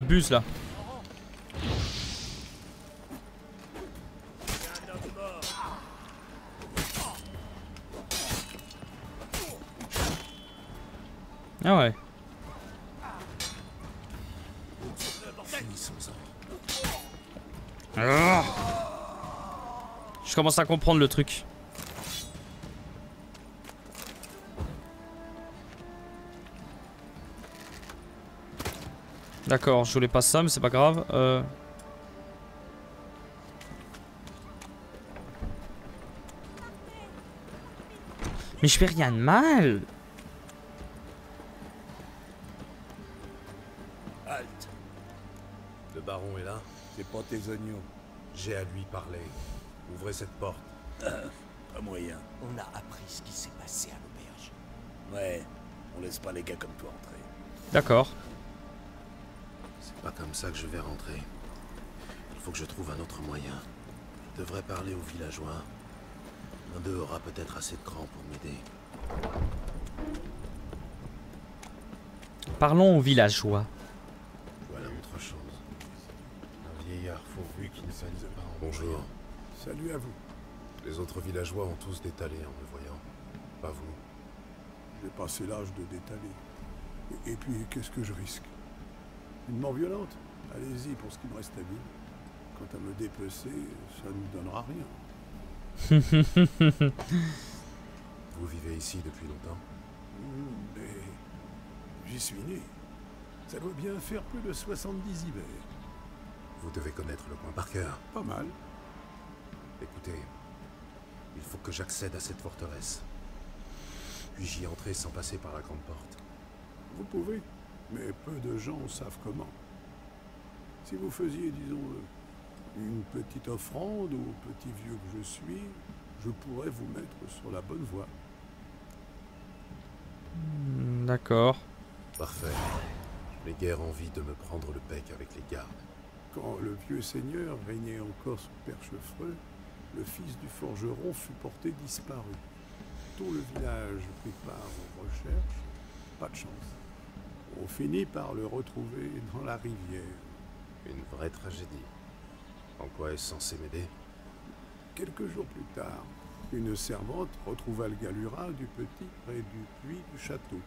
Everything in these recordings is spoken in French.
Bus là. Ah ouais. Ah, je commence à comprendre le truc. D'accord, je voulais pas ça, mais c'est pas grave. Mais je fais rien de mal. Halte. Le baron est là. C'est pas tes oignons. J'ai à lui parler. Ouvrez cette porte. Pas moyen. On a appris ce qui s'est passé à l'auberge. Ouais, on laisse pas les gars comme toi entrer. D'accord. C'est pas comme ça que je vais rentrer. Il faut que je trouve un autre moyen. Je devrais parler aux villageois. L'un d'eux aura peut-être assez de cran pour m'aider. Parlons aux villageois. Voilà autre chose. Un vieillard fourbu qui ne s'alise pas en bonjour. Salut à vous. Les autres villageois ont tous détalé en me voyant. Pas vous. J'ai passé l'âge de détaler. Et puis, qu'est-ce que je risque? Une mort violente? Allez-y pour ce qui me reste à vivre. Quant à me dépecer, ça ne donnera rien. Vous vivez ici depuis longtemps? Mais j'y suis né. Ça doit bien faire plus de 70 hivers. Vous devez connaître le coin par cœur. Pas mal. Écoutez, il faut que j'accède à cette forteresse. Puis-je y entrer sans passer par la grande porte? Vous pouvez, mais peu de gens savent comment. Si vous faisiez, disons, une petite offrande au petit vieux que je suis, je pourrais vous mettre sur la bonne voie. D'accord. Parfait. Je n'ai guère envie de me prendre le bec avec les gardes. Quand le vieux seigneur régnait encore sous Perchefreux, le fils du forgeron fut porté disparu. Tout le village prit part aux recherches. Pas de chance. On finit par le retrouver dans la rivière. Une vraie tragédie. En quoi est-ce censé m'aider? Quelques jours plus tard, une servante retrouva le Galura du petit près du puits du château.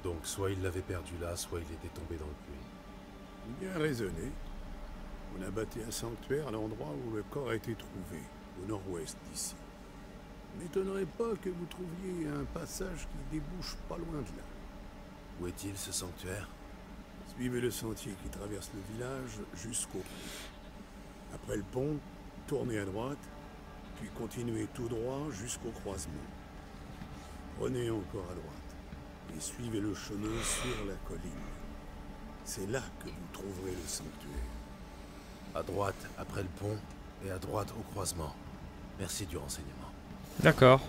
Donc soit il l'avait perdu là, soit il était tombé dans le puits. Bien raisonné. On a bâti un sanctuaire à l'endroit où le corps a été trouvé, au nord-ouest d'ici. M'étonnerait pas que vous trouviez un passage qui débouche pas loin de là. Où est-il ce sanctuaire? Suivez le sentier qui traverse le village jusqu'au pont. Après le pont, tournez à droite, puis continuez tout droit jusqu'au croisement. Prenez encore à droite et suivez le chemin sur la colline. C'est là que vous trouverez le sanctuaire. À droite, après le pont, et à droite au croisement. Merci du renseignement. D'accord.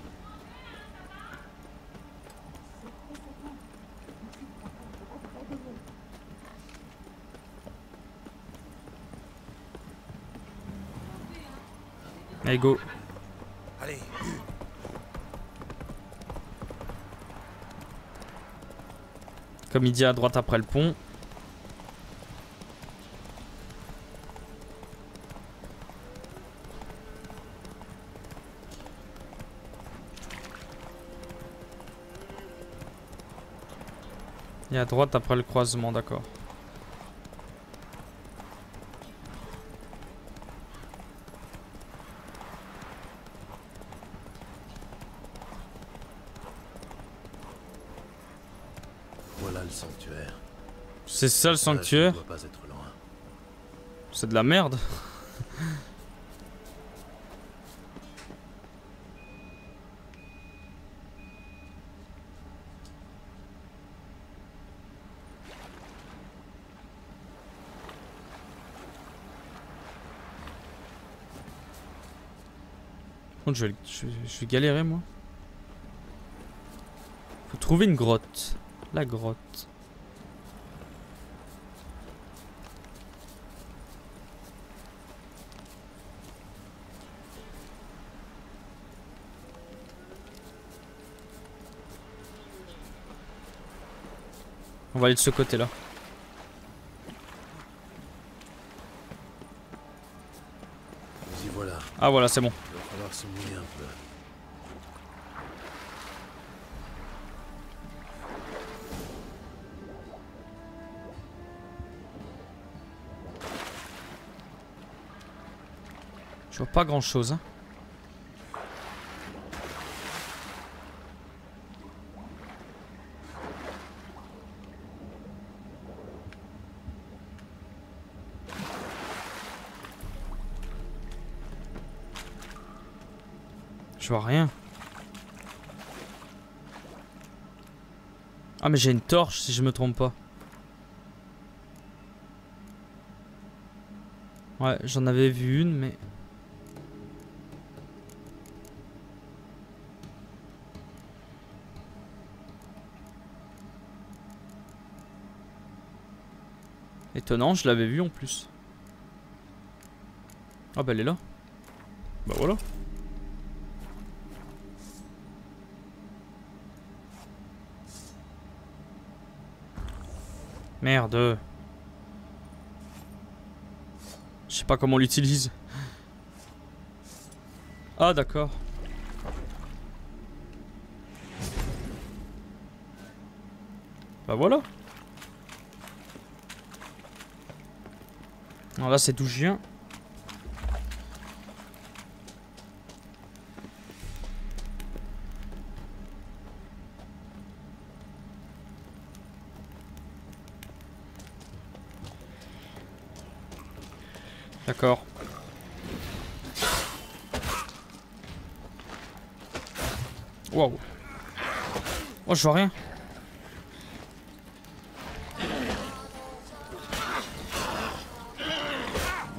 Allez, go. Allez. Comme il dit, à droite après le pont. Et à droite après le croisement, d'accord. Voilà le sanctuaire. C'est ça le Ça sanctuaire? doit pas être loin. C'est de la merde. Contre, je vais galérer moi. Faut trouver une grotte. La grotte. On va aller de ce côté là. voilà. Ah voilà, c'est bon. Il va falloir se mouiller un peu. Je vois pas grand chose. Hein. Je vois rien. Ah mais j'ai une torche si je me trompe pas. Ouais, j'en avais vu une mais... Étonnant, je l'avais vu en plus. Ah bah elle est là. Bah voilà. Merde. Je sais pas comment on l'utilise. Ah d'accord. Bah voilà. Alors là c'est d'où je viens. D'accord. Waouh. Oh, je vois rien.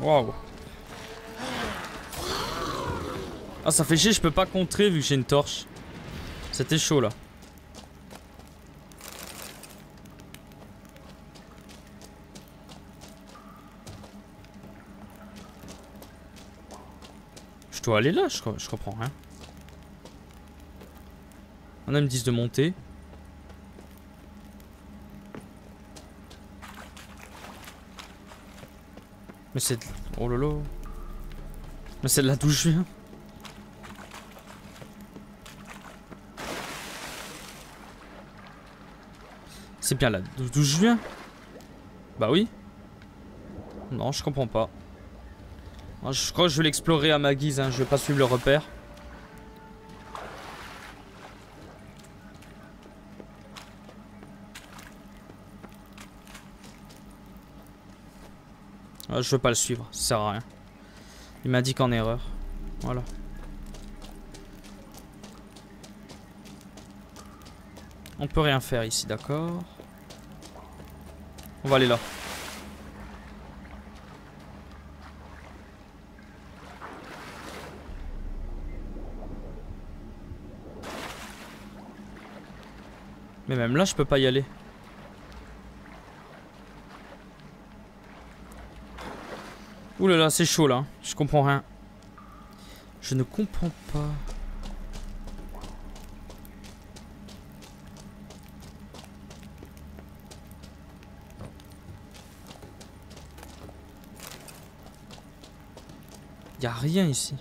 Waouh. Ah, ça fait chier, je peux pas contrer vu que j'ai une torche. C'était chaud là. Je dois aller là, je comprends rien. On a me disent de monter. Mais c'est... Oh lolo. Mais c'est de là d'où je viens. C'est bien là d'où je viens. Bah oui. Non, je comprends pas. Je crois que je vais l'explorer à ma guise, hein. Je vais pas suivre le repère. Je veux pas le suivre, ça sert à rien. Il m'a dit qu'en erreur. Voilà. On peut rien faire ici, d'accord. On va aller là. Mais même là, je peux pas y aller. Ouh là là, c'est chaud là. Je comprends rien. Je ne comprends pas. Y a rien ici.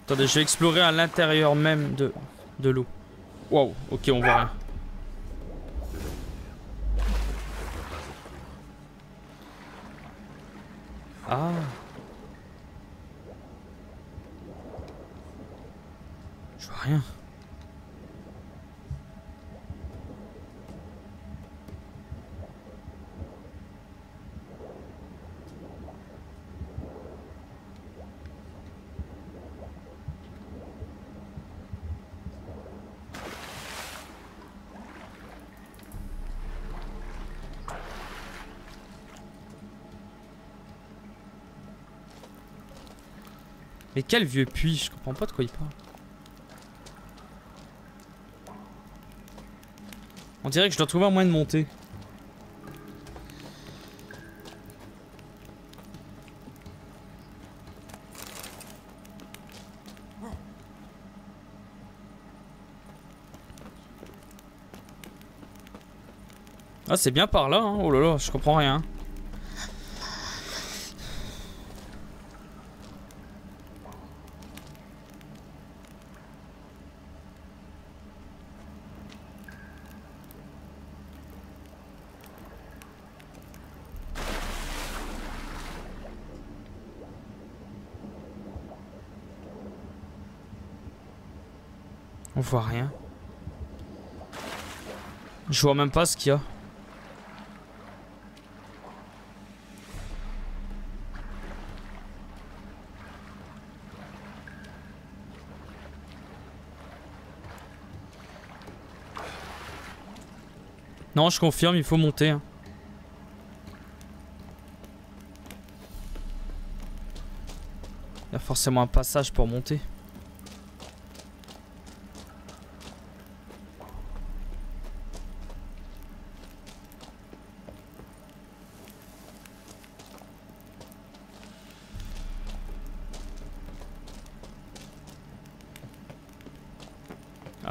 Attendez, je vais explorer à l'intérieur même de l'eau. Waouh, ok, on voit rien. Ah. Je vois rien. Mais quel vieux puits, je comprends pas de quoi il parle. On dirait que je dois trouver un moyen de monter. Ah, c'est bien par là, hein. Oh là là, je comprends rien. On voit rien. Je vois même pas ce qu'il y a. Non, je confirme, il faut monter. Hein. Il y a forcément un passage pour monter.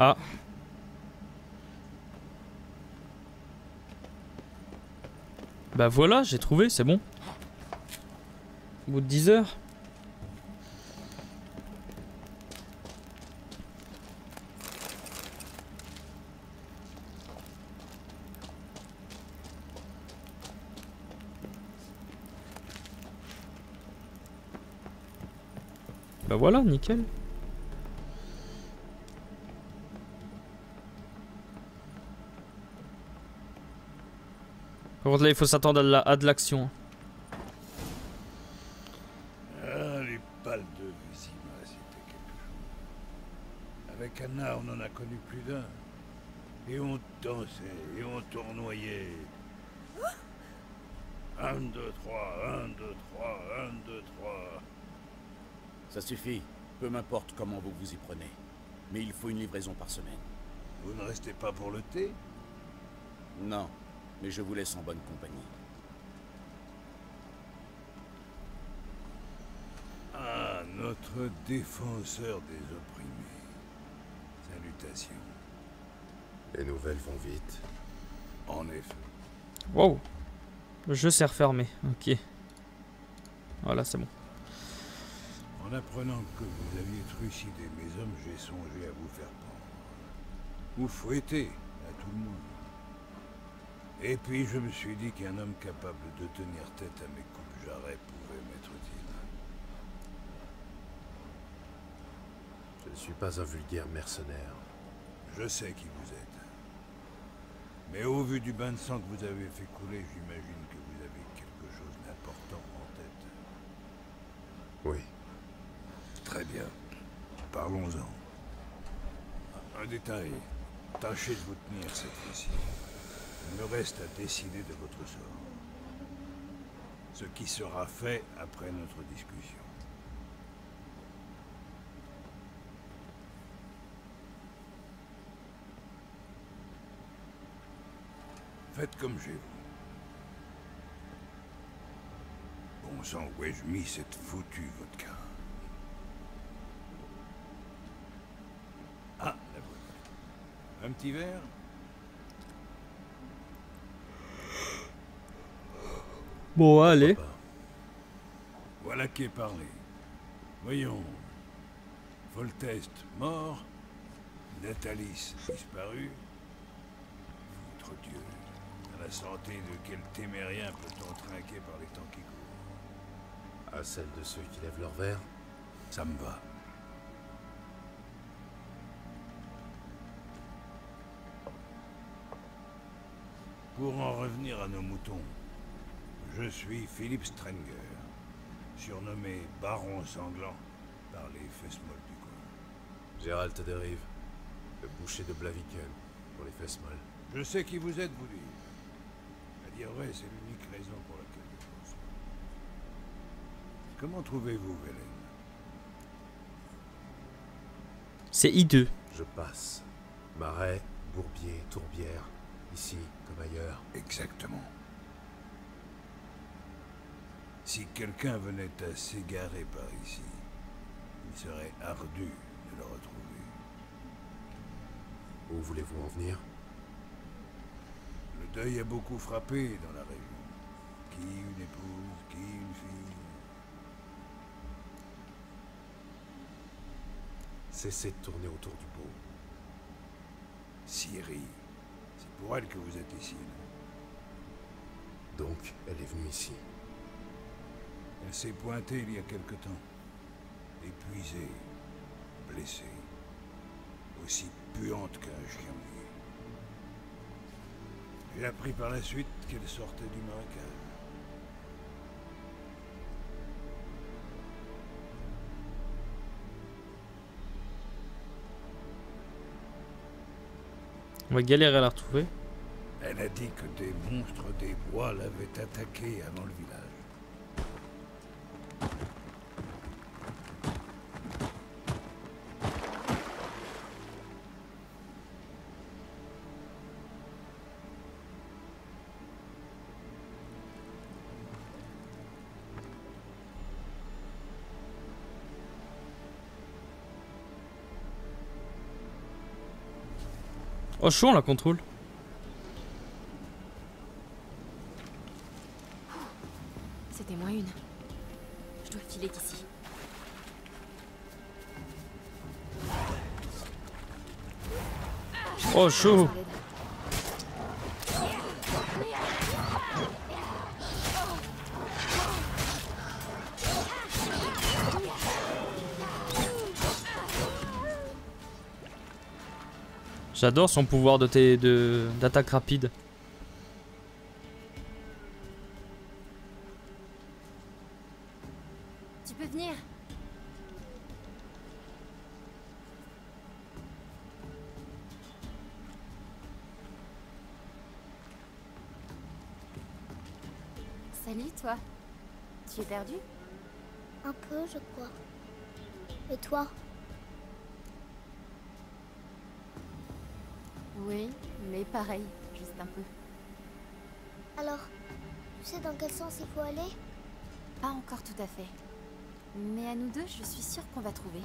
Ah. Bah voilà, j'ai trouvé, c'est bon. Au bout de 10 heures. Bah voilà, nickel. Par contre là il faut s'attendre à de l'action. Ah, les balles de Vizima, c'était quelque chose. Avec Anna, on en a connu plus d'un. Et on dansait, et on tournoyait. 1, 2, 3, 1, 2, 3, 1, 2, 3. Ça suffit. Peu m'importe comment vous vous y prenez. Mais il faut une livraison par semaine. Vous ne restez pas pour le thé? Non, mais je vous laisse en bonne compagnie. Ah, notre défenseur des opprimés. Salutations. Les nouvelles vont vite. En effet. Wow. Le jeu s'est refermé. Ok. Voilà, c'est bon. En apprenant que vous aviez trucidé mes hommes, j'ai songé à vous faire pendre. Vous fouetter à tout le monde. Et puis je me suis dit qu'un homme capable de tenir tête à mes coupes jarrets pouvait m'être utile. Je ne suis pas un vulgaire mercenaire. Je sais qui vous êtes. Mais au vu du bain de sang que vous avez fait couler, j'imagine que vous avez quelque chose d'important en tête. Oui. Très bien. Parlons-en. Un détail. Tâchez de vous tenir cette fois-ci. Il me reste à décider de votre sort. Ce qui sera fait après notre discussion. Faites comme chez vous. Bon sang, où ai-je mis cette foutue vodka? Ah, la voilà. Un petit verre? Bon, allez. Voilà qui est parlé. Voyons. Voltest mort. Natalis disparu. Votre Dieu. À la santé de quel témérien peut-on trinquer par les temps qui courent? À celle de ceux qui lèvent leur verre. Ça me va. Pour en revenir à nos moutons, je suis Philippe Strenger, surnommé Baron Sanglant par les fesses-molles du coin. Gérald de Rive, le boucher de Blaviken, pour les fesses molles. Je sais qui vous êtes, vous dites. À dire vrai, c'est l'unique raison pour laquelle je pense. Comment trouvez-vous Velen? C'est hideux. Je passe. Marais, bourbier, tourbière. Ici, comme ailleurs. Exactement. Si quelqu'un venait à s'égarer par ici, il serait ardu de le retrouver. Où voulez-vous en venir? Le deuil a beaucoup frappé dans la région. Qui une épouse, qui une fille. Cessez de tourner autour du pot. Ciri, c'est pour elle que vous êtes ici. Donc, elle est venue ici. Elle s'est pointée il y a quelque temps. Épuisée, blessée. Aussi puante qu'un chien mouillé. J'ai appris par la suite qu'elle sortait du marécage. On va galérer à la retrouver. Elle a dit que des monstres des bois l'avaient attaquée avant le village. Oh chaud, on la contrôle. C'était moins une. Je dois filer d'ici. Oh chaud. J'adore son pouvoir d'attaque rapide. Tu peux venir. Salut toi. Tu es perdu? Un peu, je crois. Et toi? Oui, mais pareil, juste un peu. Alors, tu sais dans quel sens il faut aller? Pas encore tout à fait. Mais à nous deux, je suis sûre qu'on va trouver.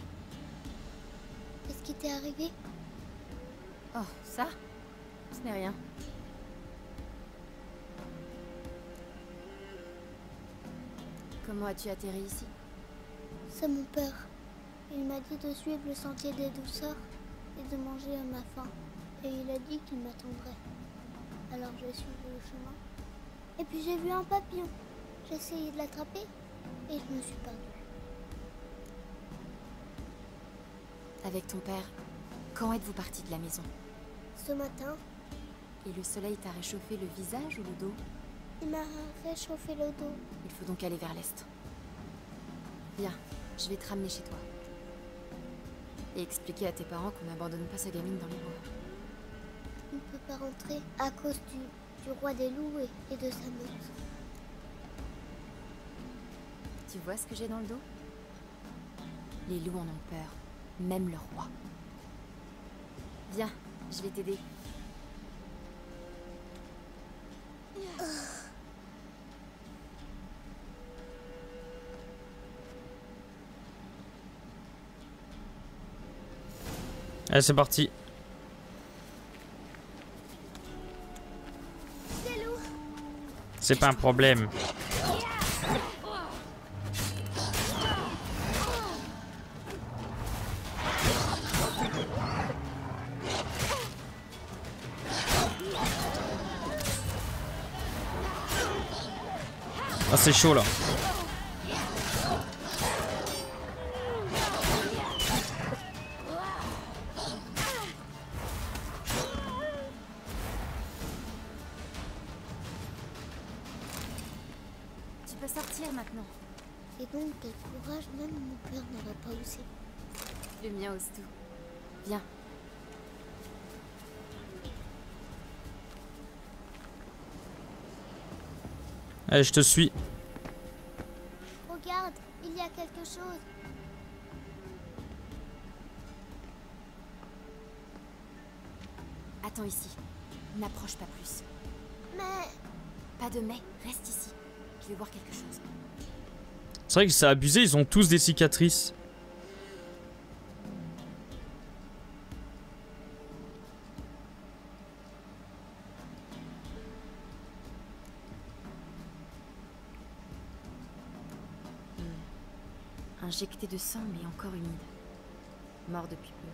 Qu'est-ce qui t'est arrivé? Oh, ça? Ce n'est rien. Comment as-tu atterri ici? C'est mon père. Il m'a dit de suivre le sentier des douceurs et de manger à ma faim. Et il a dit qu'il m'attendrait. Alors j'ai suivi le chemin. Et puis j'ai vu un papillon. J'ai essayé de l'attraper et je me suis perdue. Avec ton père, quand êtes-vous parti de la maison? Ce matin, Et le soleil t'a réchauffé le visage ou le dos? il m'a réchauffé le dos. Il faut donc aller vers l'est. Viens, je vais te ramener chez toi. Et expliquer à tes parents qu'on n'abandonne pas sa gamine dans les bois. On ne peut pas rentrer à cause du roi des loups et de sa meute. Tu vois ce que j'ai dans le dos? Les loups en ont peur, même le roi. Viens, je vais t'aider. Allez, c'est parti. C'est pas un problème. Ah, c'est chaud là. Tu peux sortir maintenant. Et donc, quel courage, même mon père n'aurait pas osé. Le mien ose tout. Viens. Allez, je te suis. Regarde, il y a quelque chose. Attends ici. N'approche pas plus. Mais Pas de mais, reste ici. Je vais voir quelque chose. C'est vrai que c'est abusé, ils ont tous des cicatrices. Injecté de sang, mais encore humide. Mort depuis peu.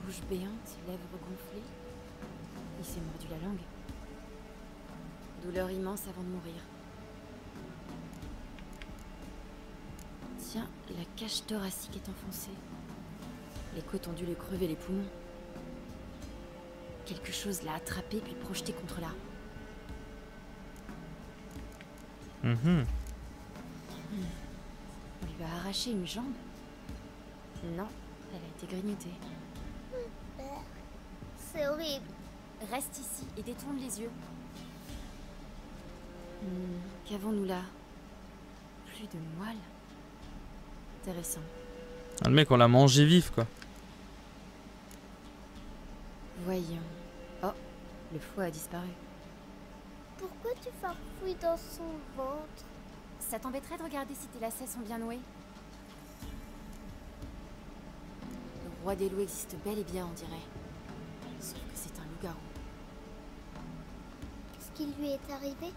Bouche béante, lèvres gonflées. Il s'est mordu la langue. Douleur immense avant de mourir. Tiens, la cage thoracique est enfoncée. Les côtes ont dû lui crever les poumons. Quelque chose l'a attrapé puis projeté contre l'arbre. On lui a arraché une jambe? Non, elle a été grignotée. C'est horrible. Reste ici et détourne les yeux. Qu'avons-nous là? Plus de moelle. Intéressant. Ah, le mec, on l'a mangé vif, quoi. Voyons. Oh, le foie a disparu. Pourquoi tu farfouilles dans son ventre? Ça t'embêterait de regarder si tes lacets sont bien noués? Le roi des loups existe bel et bien, on dirait. Sauf que c'est un loup-garou. Qu'est-ce qui lui est arrivé?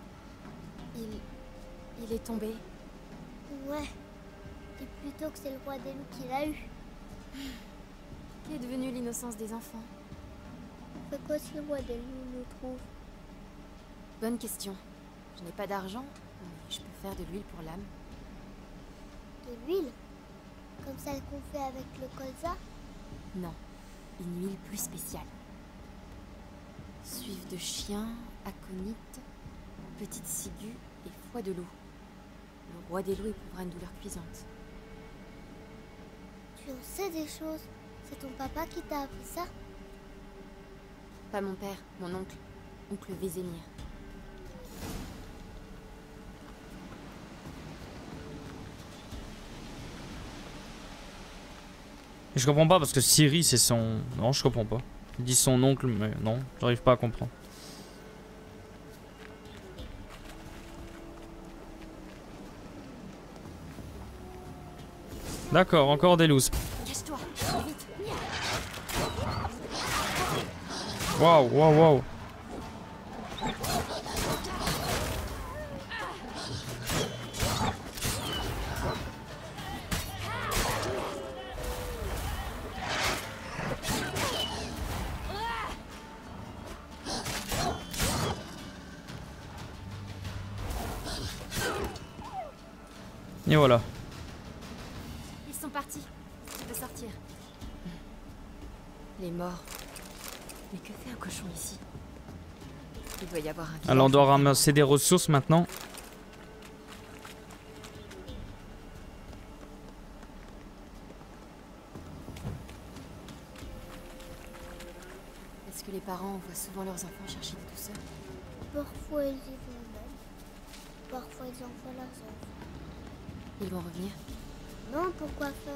Il est tombé. Ouais. Dis plutôt que c'est le roi des loups qui l'a eu. Qu'est devenue l'innocence des enfants? Fait quoi si le roi des loups nous trouve? Bonne question. Je n'ai pas d'argent, mais je peux faire de l'huile pour l'âme. De l'huile? Comme celle qu'on fait avec le colza? Non, une huile plus spéciale. Suive de chien, aconite, petite ciguë et foie de loup. Le roi des loups éprouvera une douleur cuisante. Tu en sais des choses. C'est ton papa qui t'a appris ça? Pas mon père, mon oncle. Oncle Vézémir. Je comprends pas parce que Ciri c'est son... Non, je comprends pas. Il dit son oncle, mais non, j'arrive pas à comprendre. D'accord, encore des looses. Cache-toi, vite. Waouh, waouh, waouh. Et voilà. Ils sont partis. Tu peux sortir. Les morts. Mais que fait un cochon ici? Il doit y avoir un village. Alors on doit ramasser des ressources maintenant. Est-ce que les parents envoient souvent leurs enfants chercher des douceurs? Parfois ils y vont même. Parfois ils envoient leurs enfants. Ils vont revenir? Non, pourquoi faire?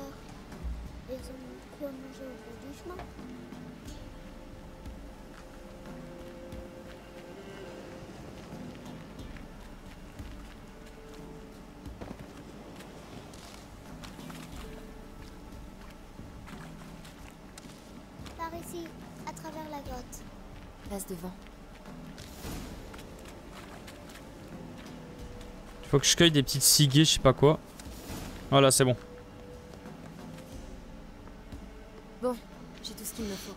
Ils ont quoi manger au bout du chemin. Par ici, à travers la grotte. Passe devant. Il faut que je cueille des petites ciguës, je sais pas quoi. Voilà, c'est bon. Bon, j'ai tout ce qu'il me faut.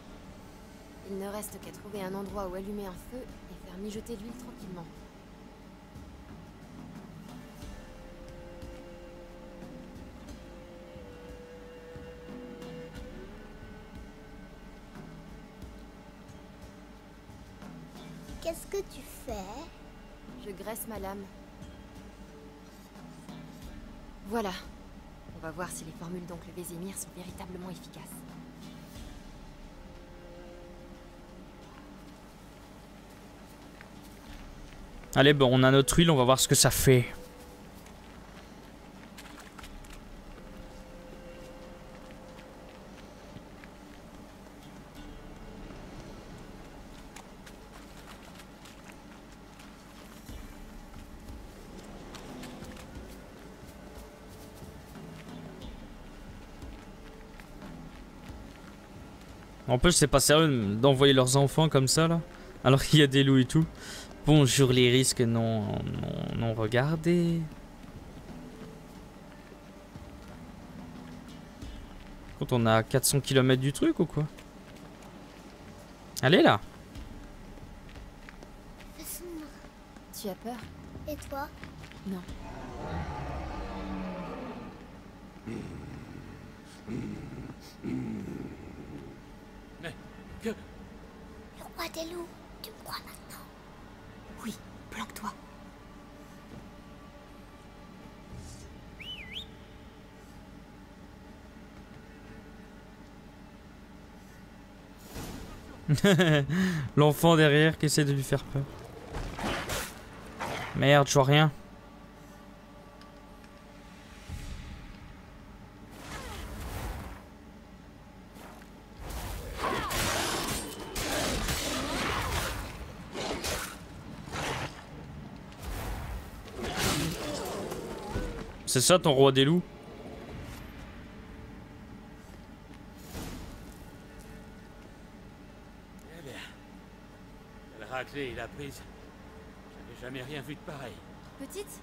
Il ne reste qu'à trouver un endroit où allumer un feu et faire mijoter l'huile tranquillement. Qu'est-ce que tu fais? Je graisse ma lame. Voilà. On va voir si les formules d'oncle Vézémir sont véritablement efficaces. Allez, bon, on a notre huile, on va voir ce que ça fait. En plus, c'est pas sérieux d'envoyer leurs enfants comme ça, là. Alors qu'il y a des loups et tout. Bonjour les risques, non, non, non, regardez. Quand on est à 400 km du truc ou quoi? Allez là. C'est sombre. Tu as peur? Et toi? Non. Mais que... Le roi des loups, tu me crois maintenant? Oui, planque-toi. L'enfant derrière qui essaie de lui faire peur. Merde, je vois rien. C'est ça ton roi des loups? Eh bien... La raclée et la prise... J'avais jamais rien vu de pareil. Petite,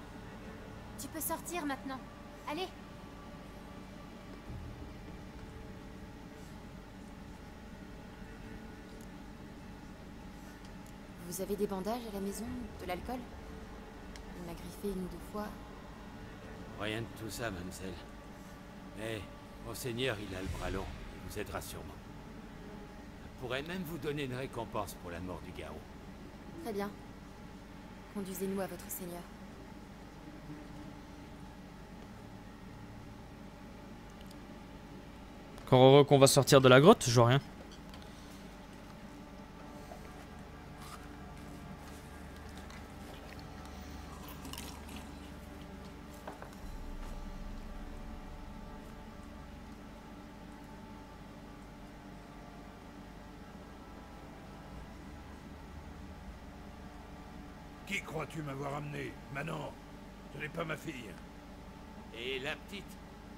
tu peux sortir maintenant. Allez. Vous avez des bandages à la maison? De l'alcool? Il m'a griffé 1 ou 2 fois. Rien de tout ça, mademoiselle. Mais Monseigneur, il a le bras long. Il vous aidera sûrement. Je pourrais même vous donner une récompense pour la mort du garrot. Très bien. Conduisez-nous à votre seigneur. Encore heureux qu'on va sortir de la grotte, je vois rien. Qui crois-tu m'avoir amené? Manon, ce n'est pas ma fille. Et la petite?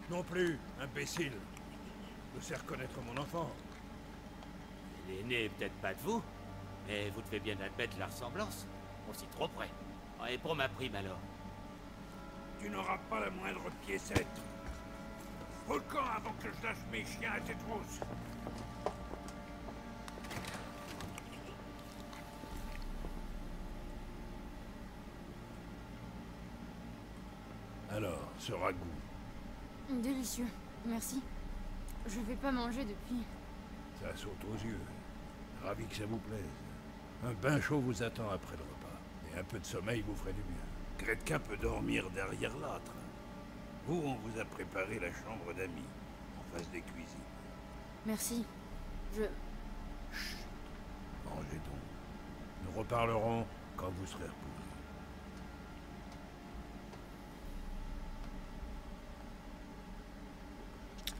Non plus, imbécile. Je sais reconnaître mon enfant. Elle est née peut-être pas de vous, mais vous devez bien admettre la ressemblance. Aussi trop près. Ah, et pour ma prime alors? Tu n'auras pas la moindre piécette. Au camp avant que je lâche mes chiens à tes trousses. Alors, ce ragoût. Délicieux. Merci. Je vais pas manger depuis. Ça saute aux yeux. Ravi que ça vous plaise. Un bain chaud vous attend après le repas. Et un peu de sommeil vous ferait du bien. Gretkin peut dormir derrière l'âtre. Vous, on vous a préparé la chambre d'amis, en face des cuisines. Merci. Je... Mangez donc. Nous reparlerons quand vous serez reposés.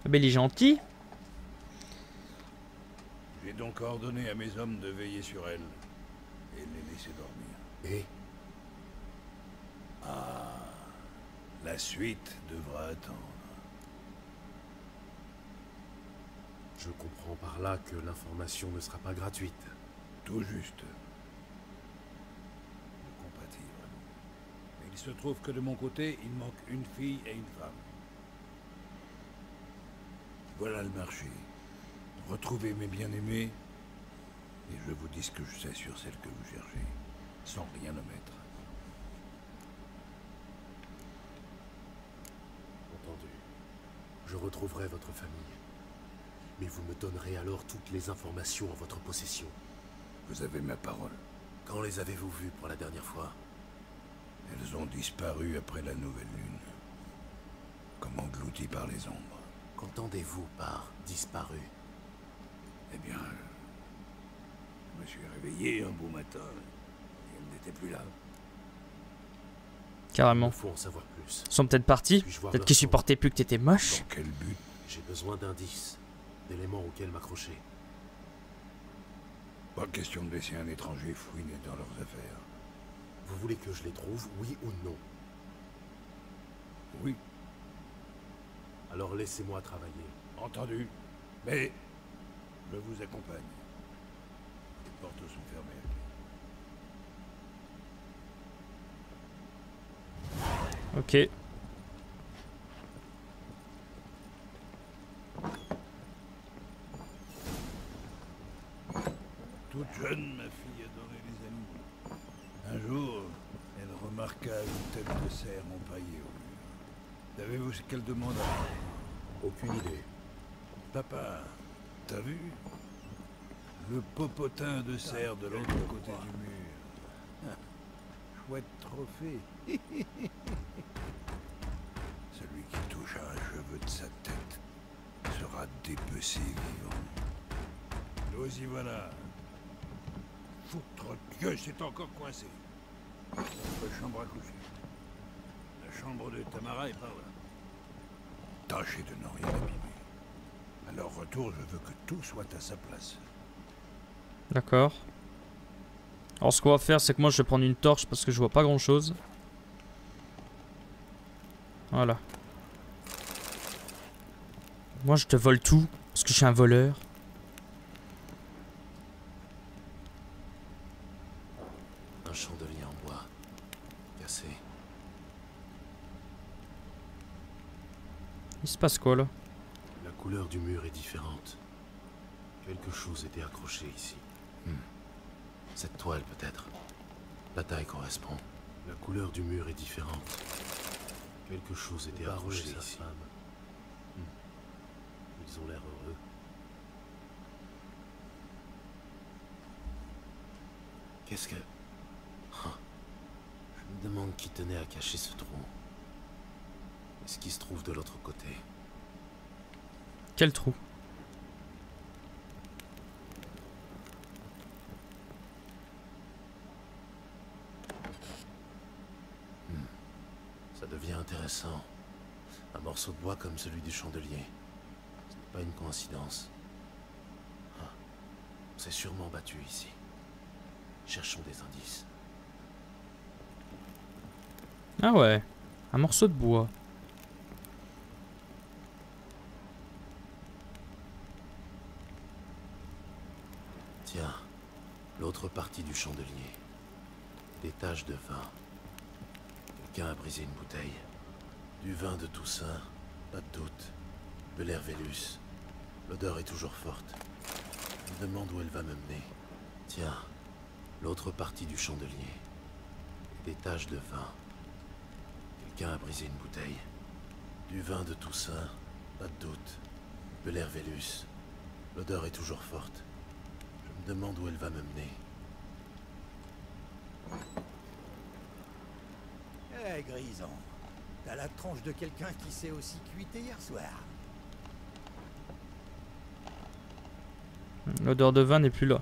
Ah ben il est gentil. J'ai donc ordonné à mes hommes de veiller sur elle et les laisser dormir. Et La suite devra attendre. je comprends par là que l'information ne sera pas gratuite. Tout juste. Je compatis vraiment. Mais il se trouve que de mon côté, il manque une fille et une femme. Voilà le marché. Retrouvez mes bien-aimés, et je vous dis ce que je sais sur celle que vous cherchez, sans rien omettre. Entendu. Je retrouverai votre famille. Mais vous me donnerez alors toutes les informations en votre possession. Vous avez ma parole. Quand les avez-vous vues pour la dernière fois? Elles ont disparu après la nouvelle lune. Comme englouties par les ombres. Qu'entendez-vous par disparu? Eh bien, je me suis réveillé un beau matin, et elle n'était plus là. Il Carrément. me faut en savoir plus. Ils sont peut-être partis. Puis-je voir Peut-être leur qu'ils sang? supportaient plus que t'étais moche. Dans quel but? J'ai besoin d'indices, d'éléments auxquels m'accrocher. Pas question de laisser un étranger fouiner dans leurs affaires. Vous voulez que je les trouve, oui ou non? Oui, Alors laissez-moi travailler. entendu. Mais je vous accompagne. Les portes sont fermées. Ok. Jeune, ma fille adorait les animaux. Un jour, elle remarqua une tête de cerf empaillée au mur. Savez-vous ce qu'elle demanda? Aucune idée. Papa, t'as vu? Le popotin de cerf de l'autre côté du mur. Ah, chouette trophée. Celui qui touche à un cheveu de sa tête sera dépecé vivant. Nous y voilà. Foutre Dieu, c'est encore coincé. Notre chambre à coucher. La chambre de Tamara est par là. Tâchez de ne rien abîmer. À leur retour, je veux que tout soit à sa place. D'accord. Alors ce qu'on va faire, c'est que moi je vais prendre une torche parce que je vois pas grand chose. Voilà. Moi je te vole tout parce que je suis un voleur. Un chandelier en bois. Cassé. Il se passe quoi là? La couleur du mur est différente. Quelque chose était accroché ici. Cette toile peut-être. La taille correspond. La couleur du mur est différente. Quelque chose était accroché ici. Ils ont l'air heureux. Qu'est-ce que... Je me demande qui tenait à cacher ce trou. Est-ce qu'il se trouve de l'autre côté? Quel trou? Ça devient intéressant. Un morceau de bois comme celui du chandelier. Ce n'est pas une coïncidence. On s'est sûrement battu ici. Cherchons des indices. Ah ouais, un morceau de bois. Tiens, l'autre partie du chandelier. Des taches de vin. Quelqu'un a brisé une bouteille. Du vin de Toussaint, pas de doute. De l'air Vélus. L'odeur est toujours forte. Je me demande où elle va me mener. Tiens, l'autre partie du chandelier. Des taches de vin. Quelqu'un a brisé une bouteille. Du vin de Toussaint, pas de doute. De l'air Vélus. L'odeur est toujours forte. Je me demande où elle va me mener. Eh, Grison, t'as la tronche de quelqu'un qui s'est aussi cuité hier soir. L'odeur de vin n'est plus là.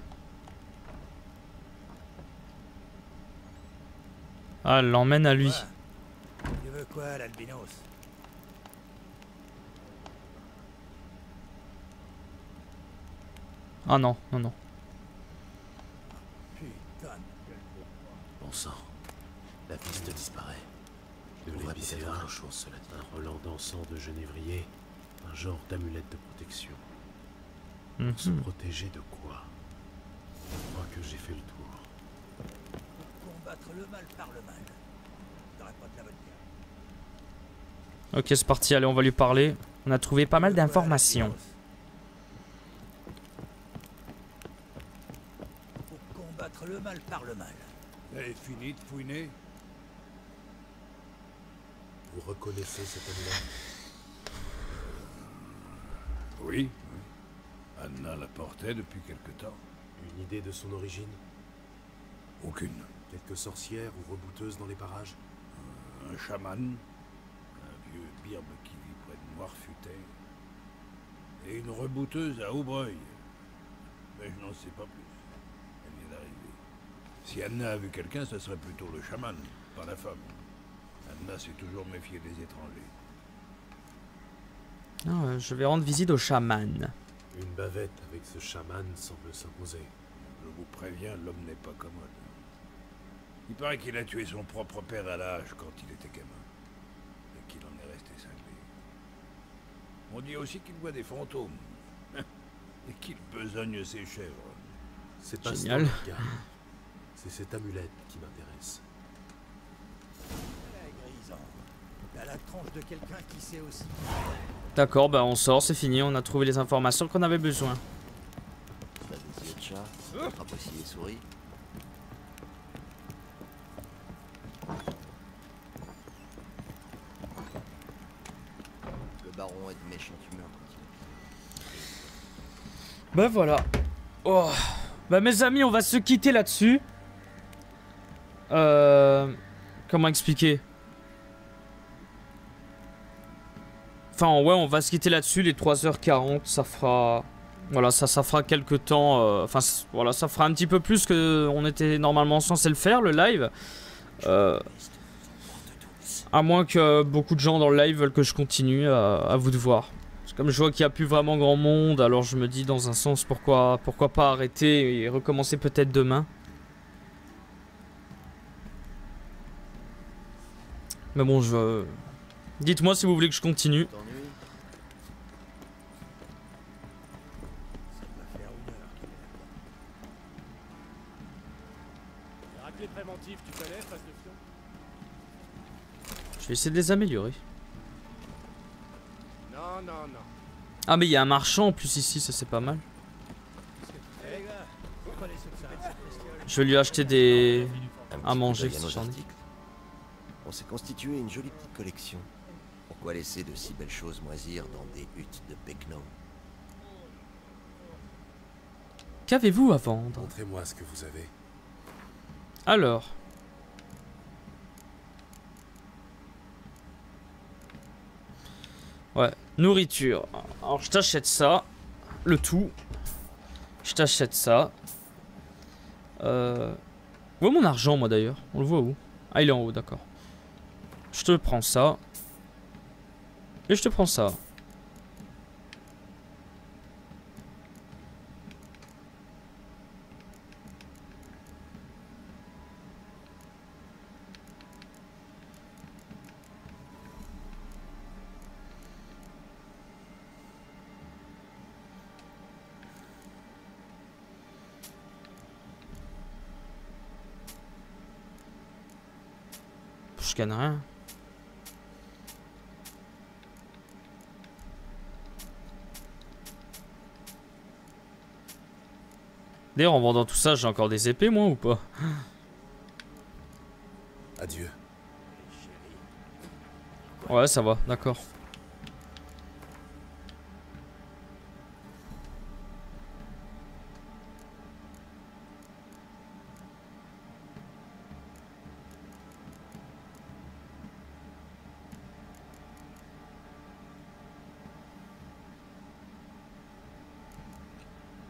Ah, elle l'emmène à lui. Tu veux quoi, l'albinos? Ah non, non, non. Putain. Bon sang. La piste disparaît. Je devrais peut-être autre chose, cela dit. Un relent d'encens de genévrier. Un genre d'amulette de protection. Pour se protéger de quoi? Je crois que j'ai fait le tour. Pour combattre le mal par le mal. T'aurais pas de la bonne guerre. Ok, c'est parti, allez, on va lui parler. On a trouvé pas mal d'informations. Pour combattre le mal par le mal. T'avez fini de fouiner? Vous reconnaissez cet amulette? Oui. Anna la portait depuis quelque temps. Une idée de son origine? Aucune. Quelques sorcières ou rebouteuses dans les parages? Un chaman, un vieux birbe qui vit près de Noirfutet, et une rebouteuse à Aubreuil. Mais je n'en sais pas plus. Elle vient d'arriver. Si Anna a vu quelqu'un, ce serait plutôt le chaman, pas la femme. Anna s'est toujours méfiée des étrangers. Ah, je vais rendre visite au chaman. Une bavette avec ce chaman semble s'imposer. Je vous préviens, l'homme n'est pas commode. Il paraît qu'il a tué son propre père à l'âge quand il était gamin. Et qu'il en est resté cinglé. On dit aussi qu'il voit des fantômes. Et qu'il besogne ses chèvres. C'est pas Génial. ça, le gars. C'est cette amulette qui m'intéresse. Eh, Grison, t'as la tronche de quelqu'un qui s'est aussi... D'accord, bah on sort, c'est fini, on a trouvé les informations qu'on avait besoin. Ça a des yeux de chat, ça. Attrape aussi les souris. Le baron est de méchante humeur quand il Bah voilà. Oh. Bah mes amis, on va se quitter là-dessus. Comment expliquer? Enfin ouais, on va se quitter là-dessus, les 3h40, ça fera... Voilà, ça fera quelques temps... Enfin voilà, ça fera un petit peu plus que on était normalement censé le faire, le live. À moins que beaucoup de gens dans le live veulent que je continue, à vous de voir. Comme je vois qu'il n'y a plus vraiment grand monde, alors je me dis dans un sens pourquoi pas arrêter et recommencer peut-être demain. Mais bon, dites-moi si vous voulez que je continue. t'ennuie. Ça va faire une heure qu'il est là-bas. Raclée préventive, tu connais, face de fion? Je vais essayer de les améliorer. Non, non, non. Ah mais il y a un marchand en plus ici, ça c'est pas mal. Eh les gars, prenez ceux qui s'arrêtent cette bestiole. Je vais lui acheter des... Un à petit manger, coup d'œil à si nos j'en ai. articles. On s'est constitué une jolie petite collection. Pourquoi laisser de si belles choses moisir dans des huttes de Pecno? Qu'avez-vous à vendre? Montrez-moi ce que vous avez. Alors... Ouais, nourriture. Alors je t'achète ça. Le tout. Je t'achète ça. Où est mon argent moi d'ailleurs? On le voit où? Ah il est en haut, d'accord. Je te prends ça. Et je te prends ça. Je gagne rien. D'ailleurs, en vendant tout ça, j'ai encore des épées, moi, ou pas? Adieu. Ouais, ça va, d'accord.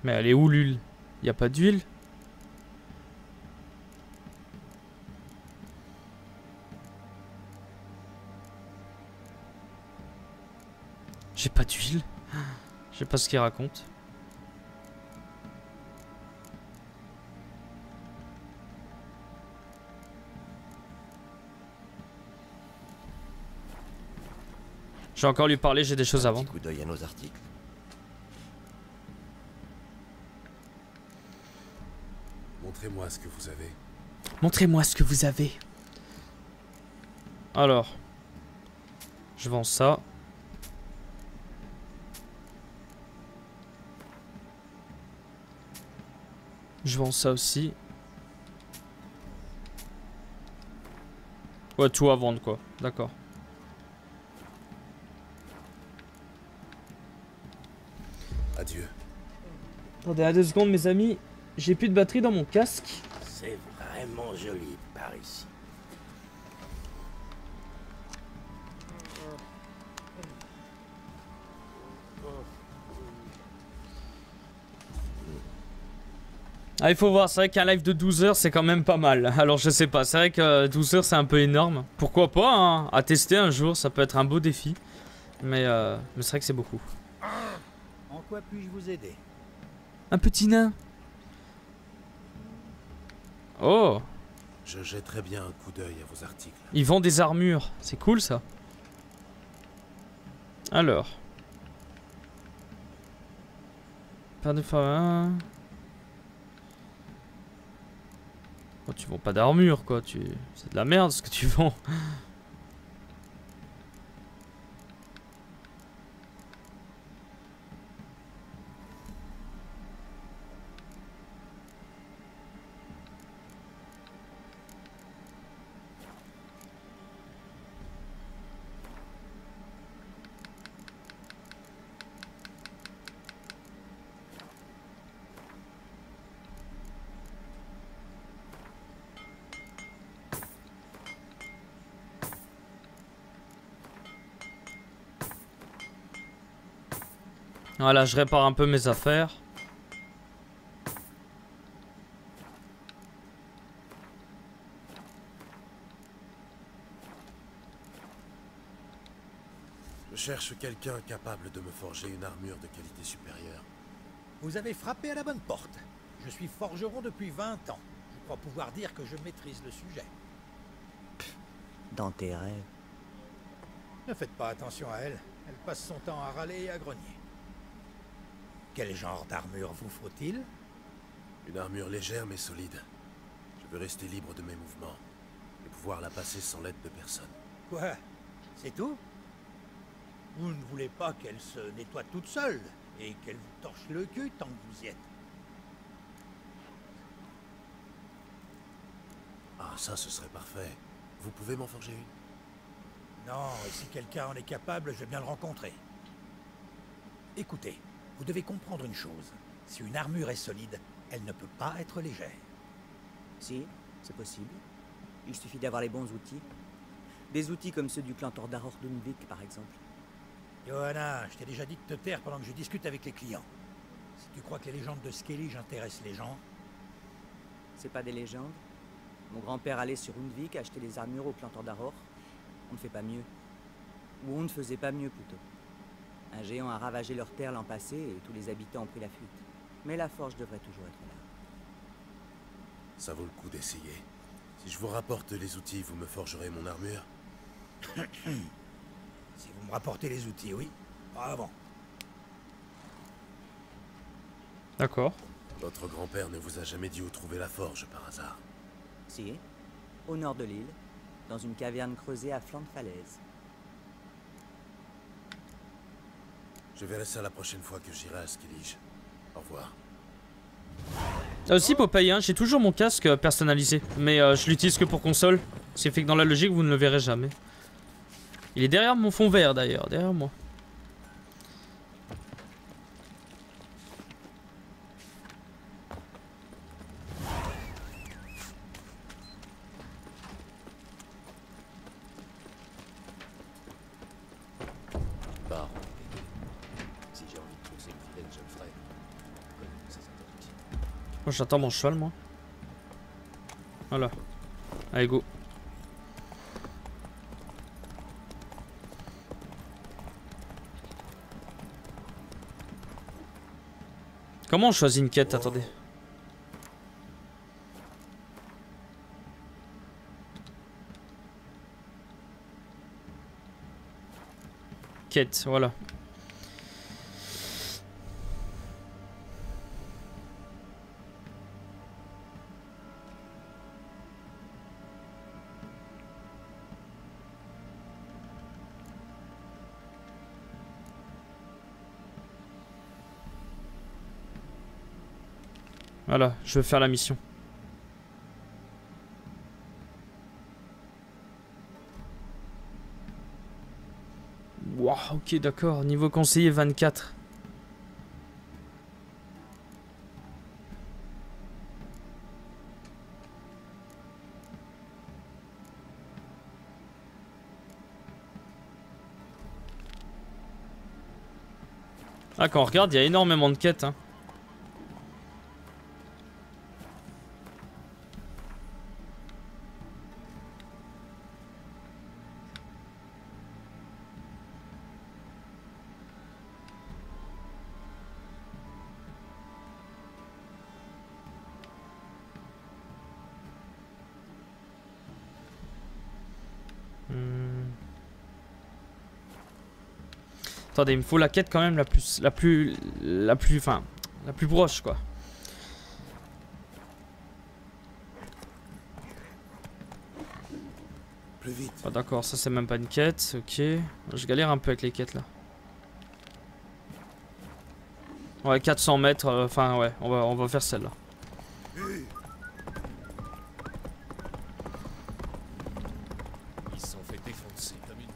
Mais elle est où l'huile? Y a pas d'huile? J'ai pas d'huile? Je sais pas ce qu'il raconte. Je vais encore lui parler, j'ai des choses à Un petit vendre. coup d'œil à nos articles. Montrez-moi ce que vous avez. Montrez-moi ce que vous avez. Alors. Je vends ça. Je vends ça aussi. Ouais, tout à vendre quoi. D'accord. Adieu. Attendez, à 2 secondes mes amis. J'ai plus de batterie dans mon casque. C'est vraiment joli par ici. Ah, il faut voir, c'est vrai qu'un live de 12 heures c'est quand même pas mal. Alors je sais pas, c'est vrai que 12 heures c'est un peu énorme. Pourquoi pas, hein, à tester un jour, ça peut être un beau défi. Mais c'est vrai que c'est beaucoup. En quoi puis-je vous aider? Un petit nain. Oh, Je jetterai bien un coup d'œil à vos articles. il vend des armures, c'est cool ça. Alors. Paire de farins. Oh, tu vends pas d'armure quoi, c'est de la merde ce que tu vends. Voilà, je répare un peu mes affaires. Je cherche quelqu'un capable de me forger une armure de qualité supérieure. Vous avez frappé à la bonne porte. Je suis forgeron depuis 20 ans. Je crois pouvoir dire que je maîtrise le sujet. Dans tes rêves. Ne faites pas attention à elle. Elle passe son temps à râler et à grogner. Quel genre d'armure vous faut-il? Une armure légère mais solide. Je veux rester libre de mes mouvements et pouvoir la passer sans l'aide de personne. Quoi? C'est tout? Vous ne voulez pas qu'elle se nettoie toute seule et qu'elle vous torche le cul tant que vous y êtes? Ah, ça, ce serait parfait. Vous pouvez m'en forger une? Non, et si quelqu'un en est capable, je veux bien le rencontrer. Écoutez, vous devez comprendre une chose. Si une armure est solide, elle ne peut pas être légère. Si, c'est possible. Il suffit d'avoir les bons outils. Des outils comme ceux du clan Tordaror d'Unvik, par exemple. Johanna, je t'ai déjà dit de te taire pendant que je discute avec les clients. Si tu crois que les légendes de Skellige intéressent les gens... C'est pas des légendes. Mon grand-père allait sur Unvik acheter des armures au clan Tordaror. On ne fait pas mieux. Ou on ne faisait pas mieux, plutôt. Un géant a ravagé leur terre l'an passé et tous les habitants ont pris la fuite. Mais la forge devrait toujours être là. Ça vaut le coup d'essayer. Si je vous rapporte les outils, vous me forgerez mon armure? Si vous me rapportez les outils, oui. Pas avant. D'accord. Votre grand-père ne vous a jamais dit où trouver la forge, par hasard? Si, au nord de l'île, dans une caverne creusée à flanc de falaise. Je verrai ça la prochaine fois que j'irai à Skellige. Au revoir. Ah aussi Popeye, hein, j'ai toujours mon casque personnalisé, mais je l'utilise que pour console. Ce qui fait que dans la logique vous ne le verrez jamais. Il est derrière mon fond vert d'ailleurs, derrière moi. Baron. Si j'ai envie de pousser une vilaine, je le ferai. Connais-vous ces interdictions? Moi j'attends mon cheval moi. Voilà. Allez go. Comment on choisit une quête? Attendez. Quête, voilà. Voilà, je veux faire la mission. Wow, ok, d'accord. Niveau conseiller 24. Ah, quand on regarde, il y a énormément de quêtes, hein. Attendez, il me faut la quête quand même la plus proche quoi. Plus vite. Ah, d'accord, ça c'est même pas une quête, ok. Je galère un peu avec les quêtes là. Ouais, 400 mètres, enfin ouais, on va faire celle-là. Ils se sont fait défoncer comme une...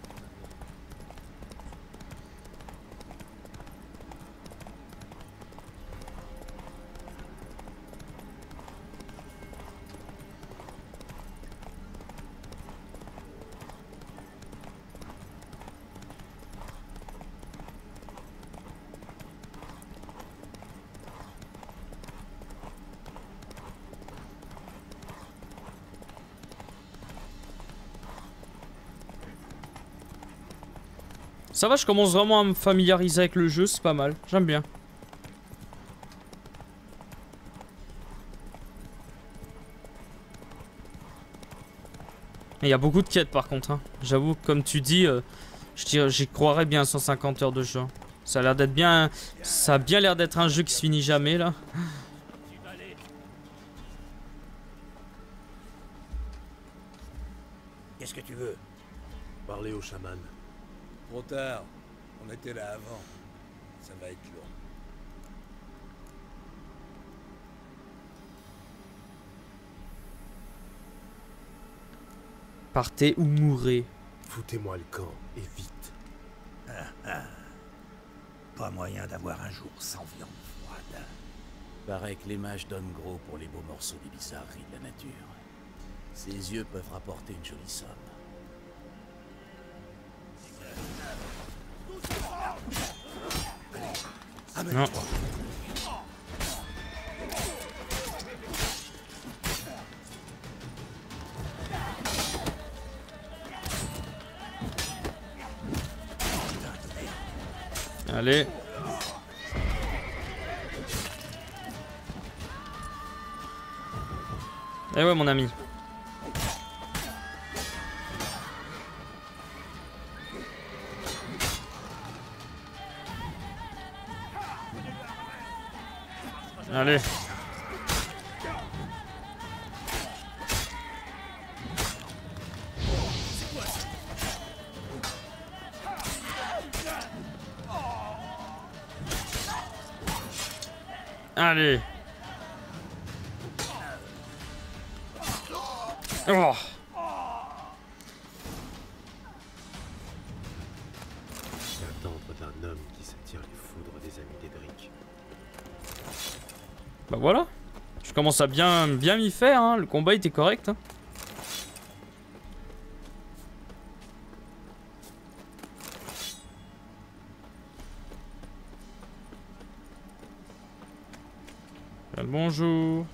Ça va, je commence vraiment à me familiariser avec le jeu, c'est pas mal. J'aime bien. Il y a beaucoup de quêtes par contre. Hein. J'avoue, comme tu dis, j'y croirais bien 150 heures de jeu. Ça a l'air d'être bien. Ça a bien l'air d'être un jeu qui se finit jamais là. Qu'est-ce que tu veux? Parler au chaman. Trop tard. On était là avant. Ça va être lourd. Partez ou mourrez. Foutez-moi le camp, et vite. Pas moyen d'avoir un jour sans viande froide. Paraît que les mages donnent gros pour les beaux morceaux des bizarreries de la nature. Ses yeux peuvent rapporter une jolie somme. Non. Allez. Eh ouais mon ami. Allez. Allez. Oh. Attendre d'un homme qui s'attire les foudres des amis d'Edric. Bah voilà. Je commence à bien m'y faire, hein. Le combat était correct. Hein. Bonjour.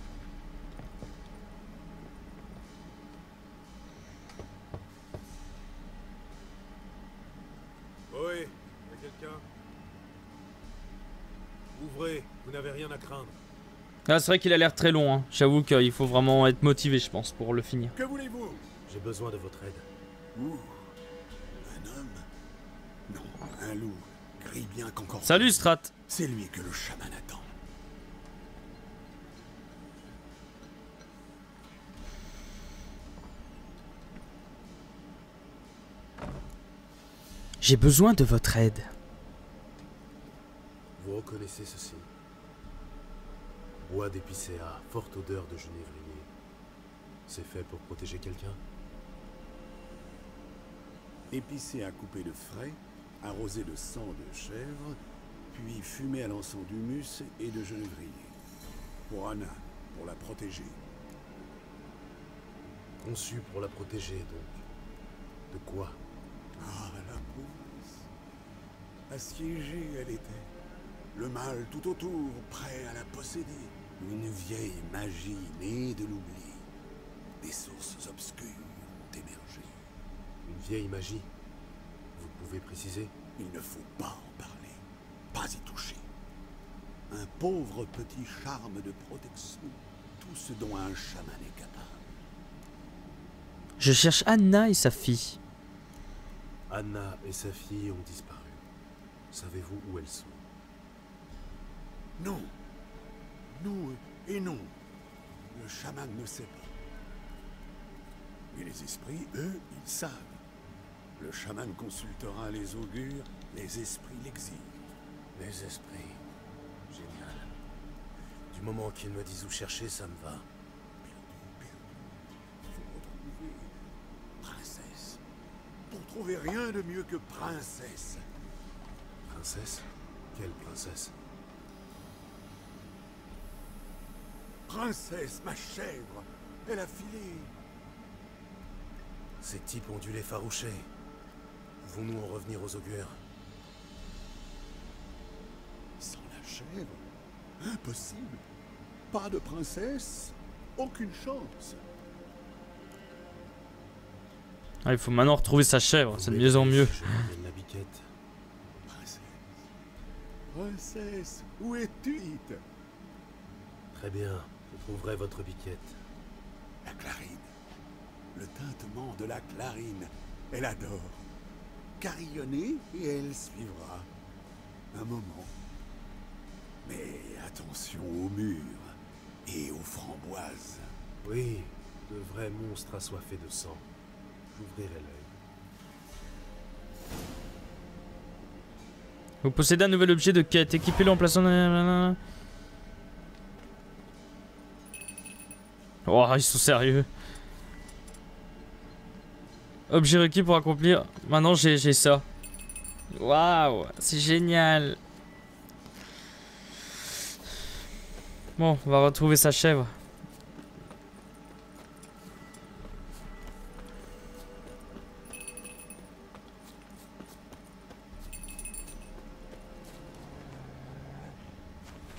Oui, y a quelqu'un? Ouvrez, vous n'avez rien à craindre. Ah, c'est vrai qu'il a l'air très long, hein. J'avoue qu'il faut vraiment être motivé, je pense, pour le finir. Que voulez-vous? J'ai besoin de votre aide. Ouh, un homme? Non, un loup. Grille bien qu'encore. Salut Strat. C'est lui que le chaman attend. J'ai besoin de votre aide. Vous reconnaissez ceci? Bois d'épicéa, forte odeur de genévrier. C'est fait pour protéger quelqu'un? Épicéa coupé de frais, arrosé de sang de chèvre, puis fumé à l'encens d'humus et de genévrier. Pour Anna, pour la protéger. Conçu pour la protéger, donc. De quoi? Ah, la pousse. Assiégée, elle était. Le mal tout autour, prêt à la posséder. Une vieille magie née de l'oubli. Des sources obscures ont émergé. Une vieille magie? Vous pouvez préciser? Il ne faut pas en parler. Pas y toucher. Un pauvre petit charme de protection. Tout ce dont un chaman est capable. Je cherche Anna et sa fille. Anna et sa fille ont disparu. Savez-vous où elles sont? Non. Non et non. Le chaman ne sait pas. Mais les esprits, eux, ils savent. Le chaman consultera les augures, les esprits l'exilent. Les esprits. Génial. Du moment qu'ils me disent où chercher, ça me va. Faut retrouver princesse. Pour trouver rien de mieux que princesse. Princesse? Quelle princesse? Princesse, ma chèvre. Elle a filé. Ces types ont dû les faroucher. Pouvons-nous en revenir aux augures? Sans la chèvre? Impossible. Pas de princesse, aucune chance. Ah, il faut maintenant retrouver sa chèvre, c'est de mieux en mieux. La biquette. Princesse, où es-tu? Très bien, je trouverai votre biquette. La clarine. Le tintement de la clarine. Elle adore. Carillonner et elle suivra. Un moment. Mais attention aux murs et aux framboises. Oui, de vrais monstres assoiffés de sang. J'ouvrirai l'œil. Vous possédez un nouvel objet de quête. Équipez-le en plaçant... Oh, ils sont sérieux. Objet requis pour accomplir... Maintenant, j'ai ça. Waouh, c'est génial. Bon, on va retrouver sa chèvre.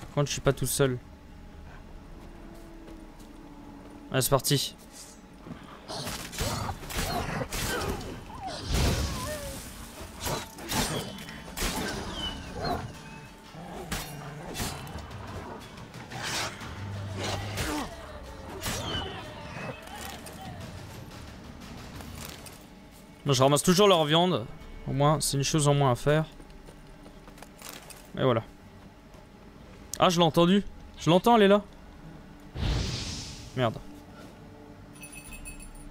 Par contre, je suis pas tout seul. Allez, c'est parti. Bon, je ramasse toujours leur viande. Au moins, c'est une chose en moins à faire. Et voilà. Ah, je l'ai entendu. Je l'entends, elle est là. Merde.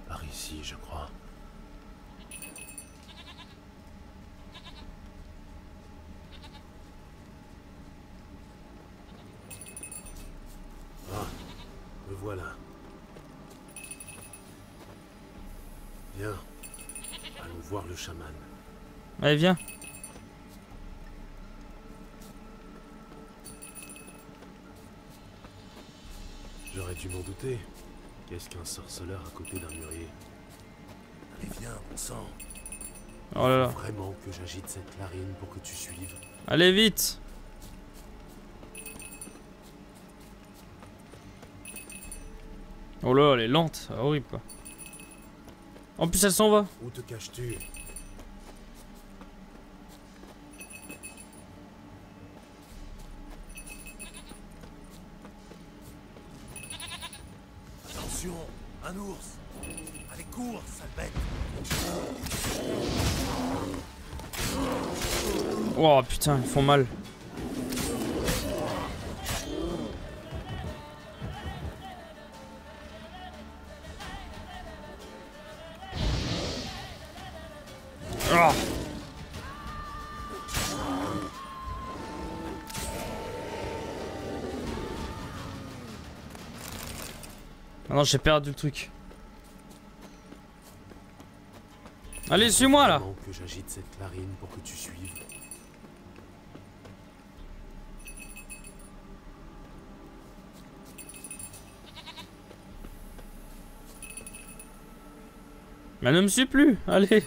Par ici, je crois. Ah, me voilà. Bien. Allons voir le chaman. Allez, viens. J'aurais dû m'en douter. Qu'est-ce qu'un sorceleur à côté d'un mûrier? Allez, viens, on sent. Oh là là. Faut vraiment que j'agite cette clarine pour que tu suives. Allez, vite. Oh là, elle est lente. C'est horrible, quoi. En plus, elle s'en va. Où te caches-tu? Attention, un ours. Allez, cours, sale bête. Oh putain, ils font mal. Oh. Ah non, j'ai perdu le truc. Allez, suis-moi là. Que j'agite cette clarine pour que tu suives. Mais elle ne me suit plus. Allez.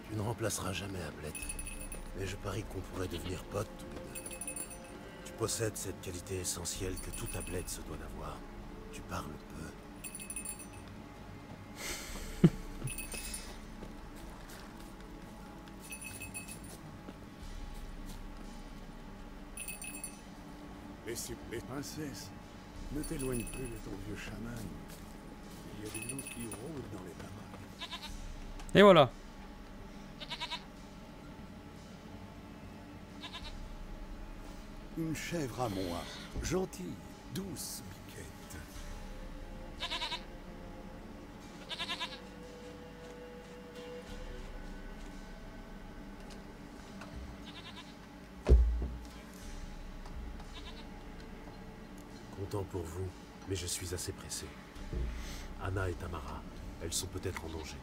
Tu ne remplaceras jamais Ablett. Mais je parie qu'on pourrait devenir potes tous les deux. Tu possèdes cette qualité essentielle que tout Ablett se doit d'avoir. Tu parles peu. Les princesses, ne t'éloigne plus de ton vieux chaman. Il y a des loups qui rôdent dans les parages. Et voilà. Une chèvre à moi, gentille, douce biquette. Content pour vous, mais je suis assez pressé. Anna et Tamara, elles sont peut-être en danger.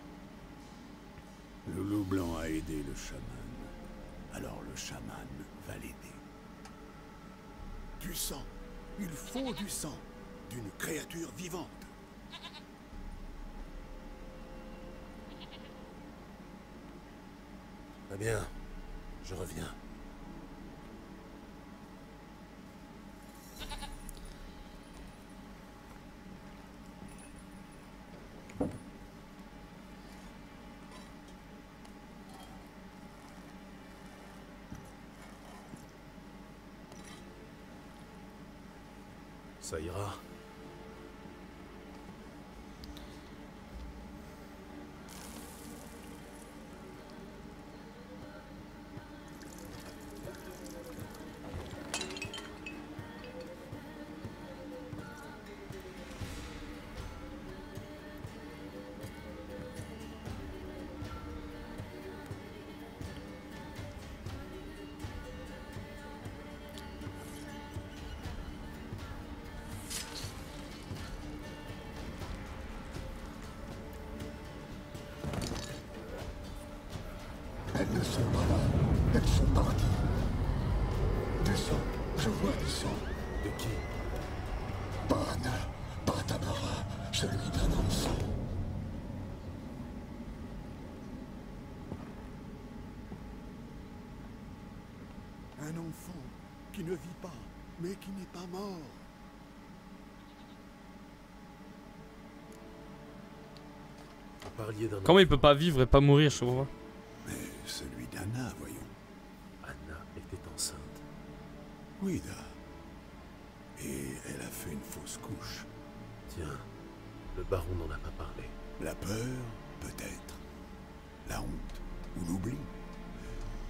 Le loup blanc a aidé le chaman. Alors le chaman va l'aider. Du sang. Il faut du sang. D'une créature vivante. Très bien. Je reviens. Ça ira. Elles ne sont pas là. Elles sont parties. Du sang. Je vois du sang. De qui? Pas Anna, pas Tamara, celui d'un enfant. Un enfant qui ne vit pas, mais qui n'est pas mort. Vous parliez d'un Comment il enfant. peut pas vivre et pas mourir, je comprends pas. Mais celui d'Anna, voyons. Anna était enceinte. Oui, Da. Et elle a fait une fausse couche. Tiens, le baron n'en a pas parlé. La peur, peut-être. La honte, ou l'oubli.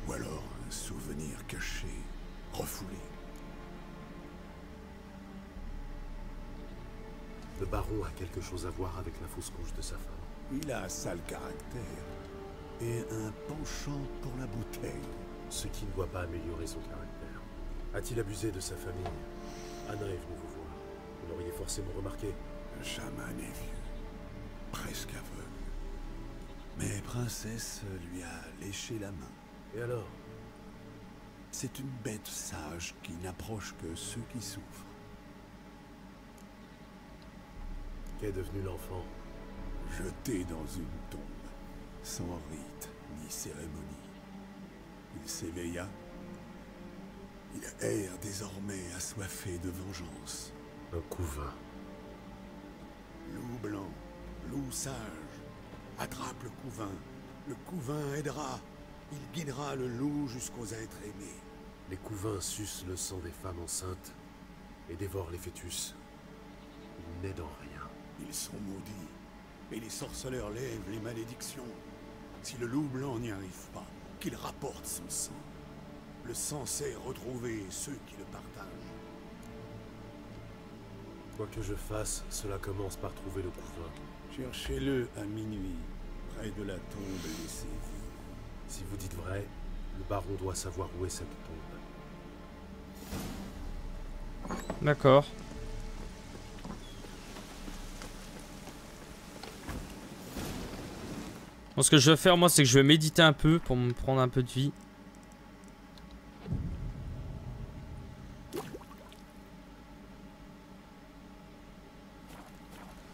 Ou alors un souvenir caché, refoulé. Le baron a quelque chose à voir avec la fausse couche de sa femme. Il a un sale caractère. Et un penchant pour la bouteille. Ce qui ne doit pas améliorer son caractère. A-t-il abusé de sa famille? Anna est venue vous voir. Vous l'auriez forcément remarqué. Le chaman est vieux. Presque aveugle. Mais Princesse lui a léché la main. Et alors? C'est une bête sage qui n'approche que ceux qui souffrent. Qu'est devenu l'enfant? Jeté dans une tombe, sans rite ni cérémonie. Il s'éveilla. Il erre désormais assoiffé de vengeance. Un couvain. Loup blanc, loup sage. Attrape le couvain. Le couvain aidera. Il guidera le loup jusqu'aux êtres aimés. Les couvains sucent le sang des femmes enceintes et dévorent les fœtus. Ils n'aident en rien. Ils sont maudits. Et les sorceleurs lèvent les malédictions. Si le loup blanc n'y arrive pas, qu'il rapporte son sang. Le sang sait retrouver ceux qui le partagent. Quoi que je fasse, cela commence par trouver le couvain. Cherchez-le à minuit, près de la tombe laissée vide. Si vous dites vrai, le baron doit savoir où est cette tombe. D'accord. Bon, ce que je vais faire moi, c'est que je vais méditer un peu pour me prendre un peu de vie.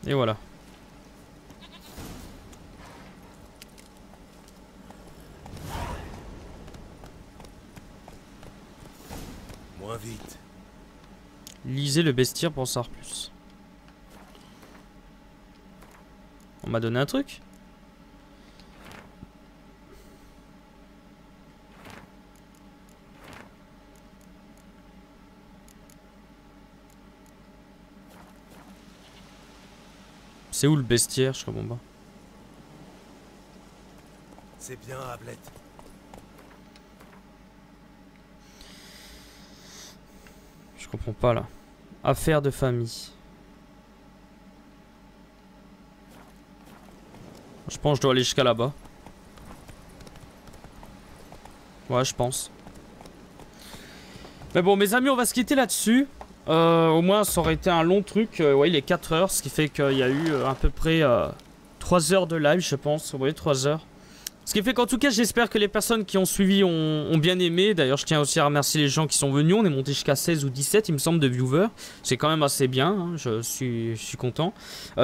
Et voilà. Moins vite. Lisez le bestiaire pour en savoir plus. On m'a donné un truc? C'est où le bestiaire? Je comprends pas. C'est bien, Ablette. Je comprends pas là. Affaires de famille. Je pense que je dois aller jusqu'à là-bas. Ouais, je pense. Mais bon, mes amis, on va se quitter là-dessus. Au moins, ça aurait été un long truc. Ouais, il est 4 heures, ce qui fait qu'il y a eu à peu près 3 heures de live, je pense. Vous voyez, 3 heures. Ce qui fait qu'en tout cas, j'espère que les personnes qui ont suivi ont bien aimé. D'ailleurs, je tiens aussi à remercier les gens qui sont venus. On est monté jusqu'à 16 ou 17, il me semble, de viewers. C'est quand même assez bien, hein. Je suis content.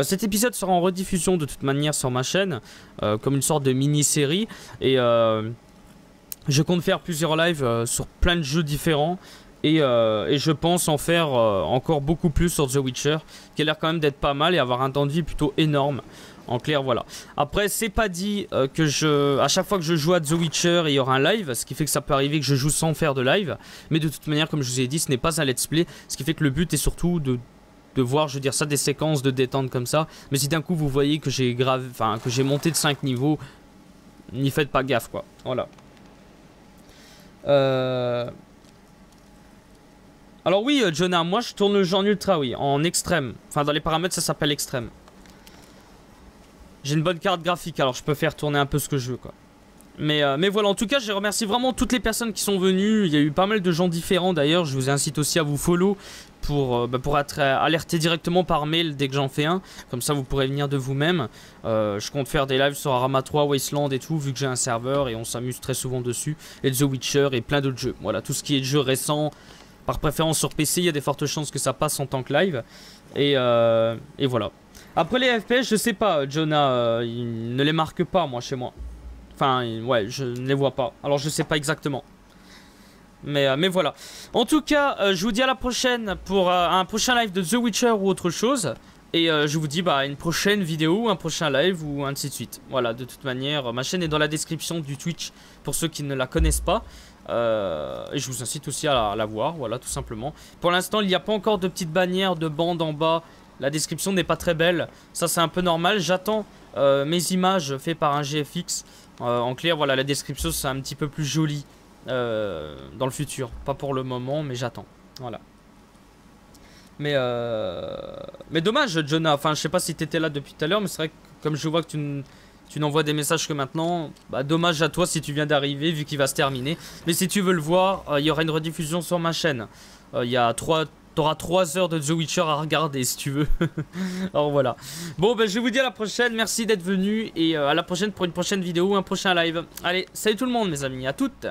Cet épisode sera en rediffusion de toute manière sur ma chaîne, comme une sorte de mini-série. Et je compte faire plusieurs lives sur plein de jeux différents. Et je pense en faire encore beaucoup plus sur The Witcher, qui a l'air quand même d'être pas mal et avoir un temps de vie plutôt énorme. En clair, voilà. Après, c'est pas dit que à chaque fois que je joue à The Witcher, il y aura un live, ce qui fait que ça peut arriver que je joue sans faire de live. Mais de toute manière, comme je vous ai dit, ce n'est pas un let's play, ce qui fait que le but est surtout de voir, je veux dire ça, des séquences de détente comme ça. Mais si d'un coup vous voyez que j'ai que j'ai monté de 5 niveaux, n'y faites pas gaffe quoi. Voilà. Alors oui, Jonah, moi je tourne le jeu en ultra, oui, en extrême. Enfin, dans les paramètres, ça s'appelle extrême. J'ai une bonne carte graphique, alors je peux faire tourner un peu ce que je veux, quoi. Mais voilà, en tout cas, je remercie vraiment toutes les personnes qui sont venues. Il y a eu pas mal de gens différents, d'ailleurs. Je vous incite aussi à vous follow pour être alerté directement par mail dès que j'en fais un. Comme ça, vous pourrez venir de vous-même. Je compte faire des lives sur Arama 3, Wasteland et tout, vu que j'ai un serveur et on s'amuse très souvent dessus. Et The Witcher et plein d'autres jeux. Voilà, tout ce qui est jeux récents. Par préférence sur PC, il y a des fortes chances que ça passe en tant que live. Et voilà. Après les FPS, je sais pas, Jonah, il ne les marque pas, moi, chez moi. Enfin, ouais, je ne les vois pas. Alors, je sais pas exactement. Mais voilà. En tout cas, je vous dis à la prochaine pour un prochain live de The Witcher ou autre chose. Et je vous dis une prochaine vidéo, un prochain live ou ainsi de suite. Voilà, de toute manière, ma chaîne est dans la description du Twitch pour ceux qui ne la connaissent pas. Et je vous incite aussi à la voir, voilà, tout simplement. Pour l'instant, il n'y a pas encore de petite bannière de bande en bas. La description n'est pas très belle. Ça, c'est un peu normal. J'attends mes images faites par un GFX. En clair, voilà, la description, c'est un petit peu plus joli dans le futur. Pas pour le moment, mais j'attends. Voilà. Mais dommage, Jonah. Enfin, je sais pas si t'étais là depuis tout à l'heure, mais c'est vrai que comme je vois que tu n'envoies des messages que maintenant, dommage à toi si tu viens d'arriver, vu qu'il va se terminer. Mais si tu veux le voir, il y aura une rediffusion sur ma chaîne. T'auras 3 heures de The Witcher à regarder si tu veux. Alors voilà. Bon, je vous dis à la prochaine. Merci d'être venu. Et à la prochaine pour une prochaine vidéo ou un prochain live. Allez, salut tout le monde, mes amis. À toutes.